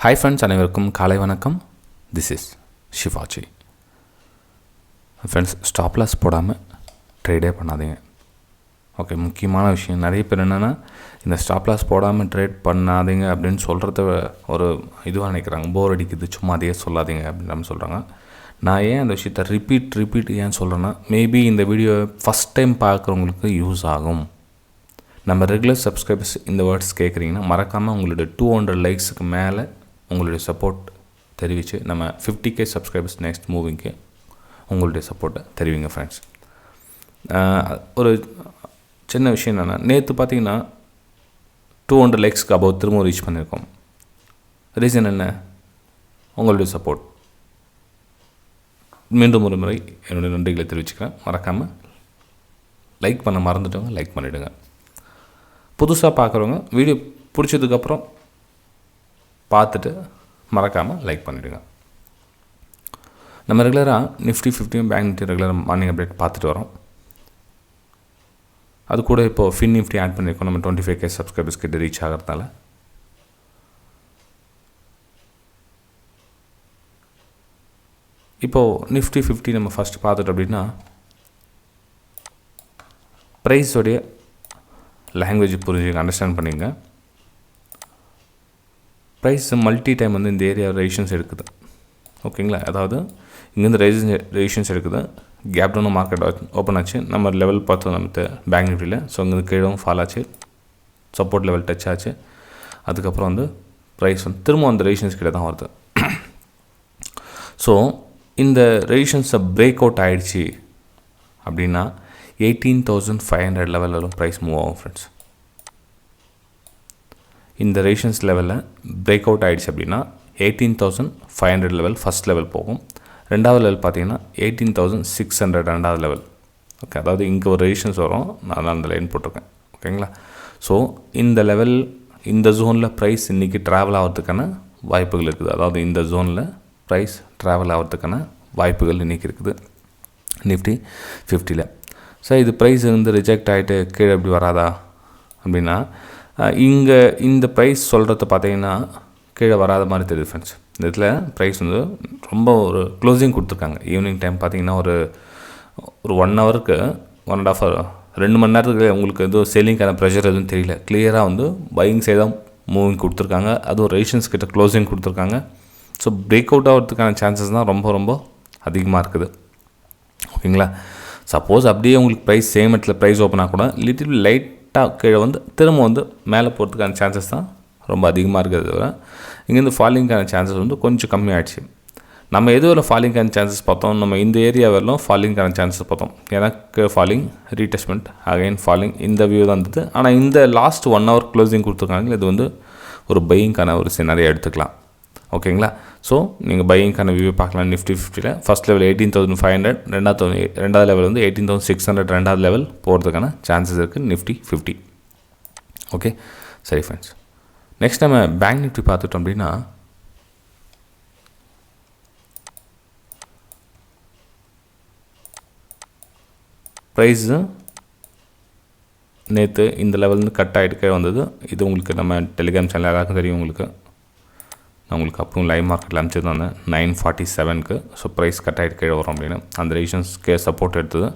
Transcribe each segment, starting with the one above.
Hi friends, அனைவருக்கும் காலை வணக்கம். This is Shivaji. Friends, stop loss போடாமல் ட்ரேடே பண்ணாதீங்க. ஓகே, முக்கியமான விஷயம். நிறைய பேர் என்னென்னா இந்த ஸ்டாப் லாஸ் போடாமல் ட்ரேட் பண்ணாதீங்க அப்படின்னு சொல்கிறத ஒரு இதுவாக நினைக்கிறாங்க. போர் அடிக்குது, சும்மா அதையே சொல்லாதீங்க அப்படின்னு சொல்கிறாங்க. நான் ஏன் அந்த விஷயத்தை ரிப்பீட் ஏன் சொல்கிறேன்னா, மேபி இந்த வீடியோ ஃபஸ்ட் டைம் பார்க்குறவங்களுக்கு யூஸ் ஆகும். நம்ம ரெகுலர் சப்ஸ்கிரைபர்ஸ் இந்த வேர்ட்ஸ் கேட்குறீங்கன்னா மறக்காமல் உங்களுடைய 200 லைக்ஸுக்கு மேலே உங்களுடைய சப்போர்ட் தெரிவித்து நம்ம 50K சப்ஸ்கிரைபர்ஸ் நெக்ஸ்ட் மூவிங்க்கு உங்களுடைய சப்போர்ட்டை தெரிவிங்க ஃப்ரெண்ட்ஸ். ஒரு சின்ன விஷயம் என்னென்னா, நேற்று பார்த்தீங்கன்னா 200 லைக்ஸ்க்கு அபவ் திரும்ப ரீச் பண்ணியிருக்கோம். ரீசன் என்ன? உங்களுடைய சப்போர்ட். மீண்டும் ஒரு முறை என்னுடைய நன்றிகளை தெரிவிச்சுக்கிறேன். மறக்காமல் லைக் பண்ண மறந்துட்டவங்க லைக் பண்ணிவிடுங்க. புதுசாக பார்க்குறவங்க வீடியோ பிடிச்சதுக்கப்புறம் பார்த்துட்டு மறக்காமல் லைக் பண்ணிவிடுங்க. நம்ம ரெகுலராக நிஃப்டி 50 பேங்க் நிஃப்டி ரெகுலராக மார்னிங் அப்டேட் பார்த்துட்டு வரோம். அது கூட இப்போது ஃபின் நிஃப்டி ஆட் பண்ணியிருக்கோம். நம்ம 25K சப்ஸ்கிரைபர்ஸ் கிட்ட ரீச் ஆகிறதால இப்போது நிஃப்டி 50 நம்ம ஃபஸ்ட்டு பார்த்துட்டோம் அப்படின்னா, ப்ரைஸோடைய லாங்குவேஜ் புரிஞ்சுங்க, அண்டர்ஸ்டாண்ட் பண்ணிங்க. ப்ரைஸ் மல்டி டைம் வந்து இந்த ஏரியா ரெசிஸ்டன்ஸ் எடுக்குது. ஓகேங்களா? அதாவது இங்கேருந்து ரெசிஸ்டன்ஸ் எடுக்குது. கேப் டவுன் மார்க்கெட் ஓப்பன் ஆச்சு. நம்ம லெவல் பார்த்தோம் நம்ம பேங்க் நிஃப்டியில். ஸோ இங்கேருந்து கீழவும் ஃபால் ஆச்சு, சப்போர்ட் லெவல் டச் ஆச்சு. அதுக்கப்புறம் வந்து ப்ரைஸ் வந்து திரும்ப அந்த ரெசிஸ்டன்ஸ் கிட்ட தான் வருது. ஸோ இந்த ரெசிஸ்டன்ஸை பிரேக் அவுட் ஆகிடுச்சு அப்படின்னா 18,500 லெவலில் ப்ரைஸ் மூவ் ஆகும் ஃப்ரெண்ட்ஸ். இந்த ரெசிஸ்டன்ஸ் லெவலில் பிரேக் அவுட் ஆகிடுச்சு அப்படின்னா 18,500 லெவல் ஃபஸ்ட் லெவல் போகும். ரெண்டாவது லெவல் பார்த்தீங்கன்னா 18,600 ரெண்டாவது லெவல். ஓகே, அதாவது இங்கே ஒரு ரெசிஸ்டன்ஸ் வரும், நான் அந்த லைன் போட்டிருக்கேன். ஓகேங்களா? ஸோ இந்த லெவல், இந்த ஜோனில் ப்ரைஸ் இன்றைக்கி ட்ராவல் ஆகிறதுக்கான வாய்ப்புகள் இருக்குது. அதாவது இந்த ஜோனில் ப்ரைஸ் ட்ராவல் ஆகிறதுக்கான வாய்ப்புகள் இன்றைக்கி இருக்குது நிஃப்டி 50ல். ஸோ இது ப்ரைஸ் வந்து ரிஜெக்ட் ஆகிட்டு கீழே எப்படி வராதா அப்படின்னா, இங்கே இந்த ப்ரைஸ் சொல்கிறத பார்த்தீங்கன்னா கீழே வராத மாதிரி தெரியுது ஃப்ரெண்ட்ஸ். இந்த இடத்துல ப்ரைஸ் வந்து ரொம்ப ஒரு க்ளோசிங் கொடுத்துருக்காங்க. ஈவினிங் டைம் பார்த்தீங்கன்னா ஒரு 1 ஹவருக்கு 1.5 ஹவர் 2 மணி நேரத்துக்கு உங்களுக்கு எதுவும் செல்லிங்கான ப்ரெஷர் எதுவும் தெரியல. கிளியராக வந்து பையிங் சைடு தான் மூவிங் கொடுத்துருக்காங்க. அதுவும் ரெசிஸ்டன்ஸ் கிட்ட க்ளோசிங் கொடுத்துருக்காங்க. ஸோ பிரேக் அவுட் ஆகிறதுக்கான சான்சஸ் தான் ரொம்ப ரொம்ப அதிகமாக இருக்குது. ஓகேங்களா? சப்போஸ் அப்படியே உங்களுக்கு ப்ரைஸ் சேம் இடத்துல ப்ரைஸ் ஓப்பனாக கூட லிட்டில் லைட்டாக கீழே வந்து திரும்ப வந்து மேலே போகிறதுக்கான சான்சஸ் தான் ரொம்ப அதிகமாக இருக்கிறத தவிர இங்கேருந்து ஃபாலிங்கான சான்சஸ் வந்து கொஞ்சம் கம்மியாகிடுச்சு. நம்ம எதுவும் ஃபாலிங்கான சான்சஸ் பார்த்தோம், நம்ம இந்த ஏரியா வரலும் ஃபாலிங்கான சான்சஸ் பார்த்தோம். எனக்கு ஃபாலிங், ரீடெஸ்ட்மெண்ட், அகைன் ஃபாலிங், இந்த வியூ தான் இருந்தது. ஆனால் இந்த லாஸ்ட் 1 ஹவர் க்ளோசிங் கொடுத்துருக்காங்க. இது வந்து ஒரு பையிங்கான ஒரு சினாரியை எடுத்துக்கலாம். ஓகேங்களா? ஸோ நீங்கள் பையிங்கான வியூ பார்க்கலாம். நிஃப்டி 50ல் ஃபஸ்ட் லெவல் 18,500, ரெண்டாவது லெவல் வந்து 18,600 ரெண்டாவது லெவல் போகிறதுக்கான சான்சஸ் இருக்குது நிஃப்டி 50. ஓகே, சரி ஃப்ரெண்ட்ஸ். நெக்ஸ்ட் நம்ம பேங்க் நிஃப்டி பார்த்துட்டோம் அப்படின்னா, ப்ரைஸு நேற்று இந்த லெவல்லேருந்து கட் ஆகிட்டு வந்தது. இது உங்களுக்கு நம்ம டெலிகிராம் சேனல் எல்லாருக்கும் தெரியும். நான் உங்களுக்கு அப்புறம் லைவ் மார்க்கெட்டில் அனுப்பிச்சிருந்தேன் 947க்கு. ஸோ ப்ரைஸ் கட் ஆகிட்டு கீழே வரும் அப்படின்னு அந்த ரெசிஸ்டன்ஸ்க்கே சப்போர்ட் எடுத்தது.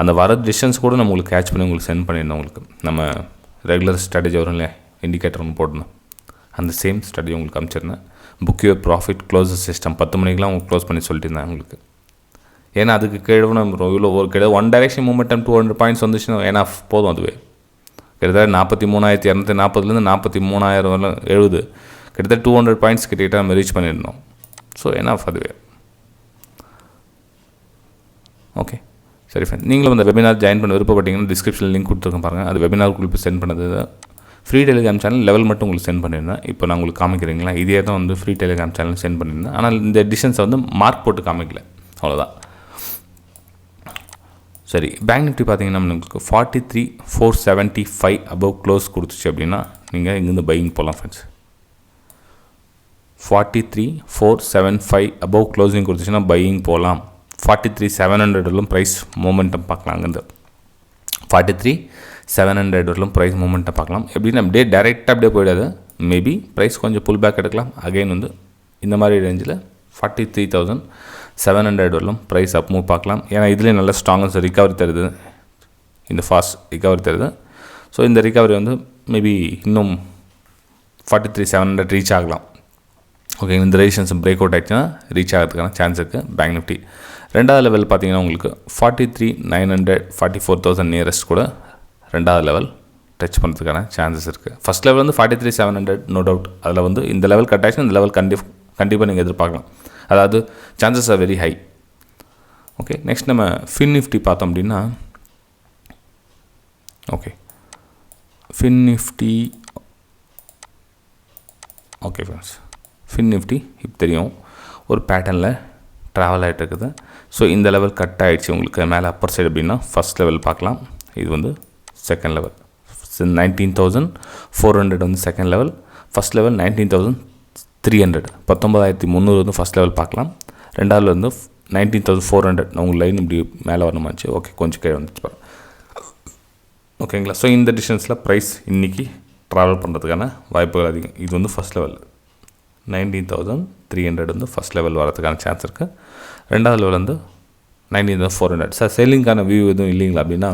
அந்த வர டிஸ்டன்ஸ் கூட நம்ம உங்களுக்கு கேட்ச் பண்ணி உங்களுக்கு சென்ட் பண்ணியிருந்தோம். உங்களுக்கு நம்ம ரெகுலர் ஸ்ட்ராட்டஜி வரும் இல்லையா, இண்டிகேட்டர் ஒன்று போடணும், அந்த சேம் ஸ்ட்ராட்டஜி உங்களுக்கு அனுப்பிச்சிருந்தேன். Book your profit close system 10 மணிக்கெலாம் உங்களுக்கு க்ளோஸ் பண்ணி சொல்லியிருந்தேன் உங்களுக்கு. ஏன்னா அதுக்கு கீழே நம்ம இவ்வளோ ஒரு கீழே 1 டைரெக்ஷன் மூமெண்டம் 200 பாயிண்ட்ஸ் வந்துச்சுன்னா ஏன்னா போதும். அதுவே கிட்டத்தட்ட 43,240 43,070 கிட்டத்தட்ட 200 பாயிண்ட்ஸ் கிட்டே நம்ம ரீச் பண்ணியிருந்தோம். ஸோ என்ன அதுவே ஓகே. சரி ஃப்ரெண்ட், நீங்களும் அந்த வெபினார் ஜாயின் பண்ண விருப்பப்பட்டீங்கன்னா டிஸ்கிரிப்ஷனில் லிங்க் கொடுத்துருக்கேன் பாருங்கள். அது வெபினார் உங்களுக்கு சென்ட் பண்ணது ஃப்ரீ டெலிகிராம் சேனல் லெவல் மட்டும் உங்களுக்கு சென்ட் பண்ணியிருந்தேன். இப்போ நான் உங்களுக்கு காமிக்கிறீங்களா, இதே தான் வந்து ஃப்ரீ டெலிகிராம் சேனல் சென்ட் பண்ணியிருந்தேன். ஆனால் இந்த டிஸ்டன்ஸை வந்து மார்க் போட்டு காமிக்கல, அவ்வளோதான். சரி, பேங்க் நிஃப்டி பார்த்தீங்கன்னா உங்களுக்கு 43,475 அபவ் க்ளோஸ் கொடுத்துச்சு அப்படின்னா நீங்கள் இங்கேருந்து பையிங் போகலாம் ஃப்ரெண்ட்ஸ். 43,475 அபவ் க்ளோசிங் கொடுத்துச்சுன்னா பையிங் போகலாம். 43,700 ப்ரைஸ் மூமெண்டம் பார்க்கலாம். அங்கேருந்து 43,700 ப்ரைஸ் மூமெண்ட்டை பார்க்கலாம். எப்படின்னா அப்படியே டைரெக்டாக அப்படியே போயிடாது, மேபி ப்ரைஸ் கொஞ்சம் புல் பேக் எடுக்கலாம். அகைன் வந்து இந்த மாதிரி ரேஞ்சில் 43,700 வரலும் ப்ரைஸ் அப் மூவ் பார்க்கலாம். ஏன்னா இதுலேயே நல்ல ஸ்ட்ராங்கஸ் ரிகவரி தருது, இந்த ஃபாஸ்ட் ரிகவரி தருது. ஸோ இந்த ரிகவரி வந்து மேபி இன்னும் 43,700 ரீச் ஆகலாம். ஓகே, இந்த ரெசிஸ்டன்ஸ் பிரேக் அவுட் ஆகிடுச்சுன்னா ரீச் ஆகிறதுக்கான சான்ஸ் இருக்குது பேங்க் நிஃப்டி. ரெண்டாவது லெவல் பார்த்தீங்கன்னா உங்களுக்கு 43,900 44,000 நியரஸ்ட் கூட ரெண்டாவது லெவல் டச் பண்ணுறதுக்கான சான்சஸ் இருக்குது. ஃபஸ்ட் லெவல் வந்து 43,700 நோ டவுட். அதில் வந்து இந்த லெவல் கட் ஆகிடுச்சுன்னா இந்த லெவல் கண்டிப்பாக நீங்கள் எதிர்பார்க்கலாம். அதாவது chances are very high. Okay, next நம்ம ஃபின் நிஃப்டி பார்த்தோம் அப்படின்னா, okay fin Nifty, okay friends, fin Nifty இப்போ தெரியும் ஒரு பேட்டர்னில் ட்ராவல் ஆகிட்டு இருக்குது. ஸோ இந்த லெவல் கட் ஆகிடுச்சு உங்களுக்கு மேலே அப்பர் சைடு அப்படின்னா ஃபஸ்ட் லெவல் பார்க்கலாம். இது வந்து செகண்ட் லெவல் 19,400 வந்து செகண்ட் லெவல். ஃபஸ்ட் லெவல் 19,300 19,300 வந்து ஃபஸ்ட் லெவல் பார்க்கலாம். ரெண்டாவது வந்து 19,400 உங்களுக்கு லைன் இப்படி மேலே வரணுமாச்சு. ஓகே, கொஞ்சம் கீழே வந்துச்சு பாருங்க. ஓகேங்களா. ஸோ இந்த டிஸ்டன்ஸில் ப்ரைஸ் இன்றைக்கி ட்ராவல் பண்ணுறதுக்கான வாய்ப்புகள் அதிகம். இது வந்து ஃபஸ்ட் லெவல் 19,300 வந்து ஃபஸ்ட் லெவல் வரதுக்கான சான்ஸ் இருக்குது. ரெண்டாவது லெவல் வந்து 19,400. சார் செல்லிங்கான வியூ எதுவும் இல்லைங்களா அப்படின்னா,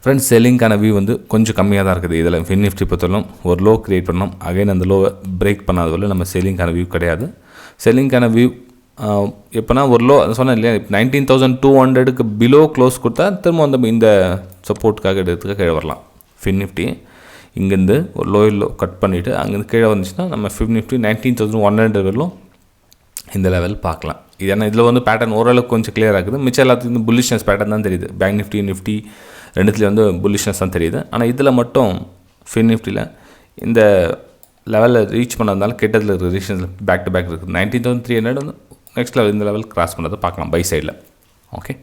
ஃப்ரெண்ட்ஸ் செல்லிங்கான வியூ வந்து கொஞ்சம் கம்மியாக தான் இருக்குது. இதில் ஃபின் நிஃப்டி பொறுத்தவரைக்கும் ஒரு லோ க்ரியேட் பண்ணோம், அகைன் அந்த லோவை பிரேக் பண்ணாதவரை நம்ம செல்லிங்கான வியூ கிடையாது. செல்லிங்கான வியூ எப்போனா ஒரு லோ சொன்னேன் இல்லையா, 19,200க்கு பிலோ க்ளோஸ் கொடுத்தா திரும்ப வந்து இந்த சப்போர்ட்டுக்காக எடுத்துக்க கீழே வரலாம். ஃபின் நிஃப்டி இங்கேருந்து ஒரு லோ கட் பண்ணிவிட்டு அங்கேருந்து கீழே வந்துச்சுன்னா நம்ம ஃபின் நிஃப்டி 19,100 வரலும் இந்த லெவல் பார்க்கலாம். இது ஏன்னா இதில் வந்து பேட்டர்ன் ஓரளவுக்கு கொஞ்சம் கிளியர் ஆகுது. மிச்சம் எல்லாத்துக்கும் புல்லிஷ்னஸ் பேட்டர்ன் தான் தெரியுது. பேங்க் நிஃப்டி நிஃப்டி ரெண்டுத்துலேயும் வந்து புல்லிஷ்னஸ் தான் தெரியுது. ஆனால் இதில் மட்டும் ஃபின் நிஃப்டியில் இந்த லெவலில் ரீச் பண்ணதுனால கிட்டத்தில் இருக்கிற ரீசன்ஸில் பேக் டு பேக் இருக்குது. 19,300 வந்து நெக்ஸ்ட் லெவல் இந்த லெவல் கிராஸ் பண்ணதை பார்க்கலாம் பை சைடில். ஓகே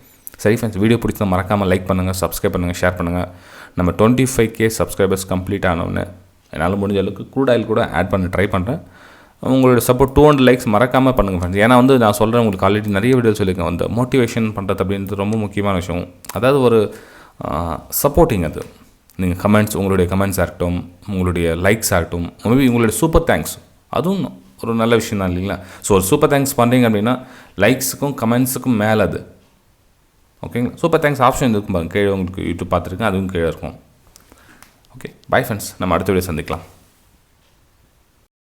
சரி ஃப்ரெண்ட்ஸ், வீடியோ பிடிச்சா மறக்காமல் லைக் பண்ணுங்கள், சப்ஸ்கிரைப் பண்ணுங்கள், ஷேர் பண்ணுங்கள். நம்ம 25K சப்ஸ்கிரைபர்ஸ் கம்ப்ளீட் ஆனோன்னு என்னால் முடிஞ்ச அளவுக்கு க்ரூட் ஆயில் கூட ஆட் பண்ண ட்ரை பண்ணுறேன். உங்களோட சப்போர்ட் 200 லைக்ஸ் மறக்காமல் பண்ணுங்கள் ஃப்ரெண்ட்ஸ். ஏன்னா வந்து நான் சொல்கிறேன், உங்களுக்கு ஆல்ரெடி நிறைய வீடியோ சொல்லியிருக்கேன், வந்து மோட்டிவேஷன் பண்ணுறது அப்படின்றது ரொம்ப முக்கியமான விஷயம். அதாவது ஒரு சப்போர்ட்டிங், அது நீங்கள் கமெண்ட்ஸ், உங்களுடைய கமெண்ட்ஸாக இருக்கட்டும், உங்களுடைய லைக்ஸ் ஆகட்டும், மேபி உங்களுடைய சூப்பர் தேங்க்ஸ், அதுவும் ஒரு நல்ல விஷயம் தான் இல்லைங்களா. ஸோ ஒரு சூப்பர் தேங்க்ஸ் பண்ணுறீங்க அப்படின்னா லைக்ஸுக்கும் கமெண்ட்ஸுக்கும் மேலே அது. ஓகேங்களா. சூப்பர் தேங்க்ஸ் ஆப்ஷன் இருக்கும் பாருங்க, கீழே உங்களுக்கு யூடியூப் பார்த்துருக்கேன், அதுவும் கீழே இருக்கும். ஓகே பை ஃப்ரெண்ட்ஸ், நம்ம அடுத்த வீடியோ சந்திக்கலாம்.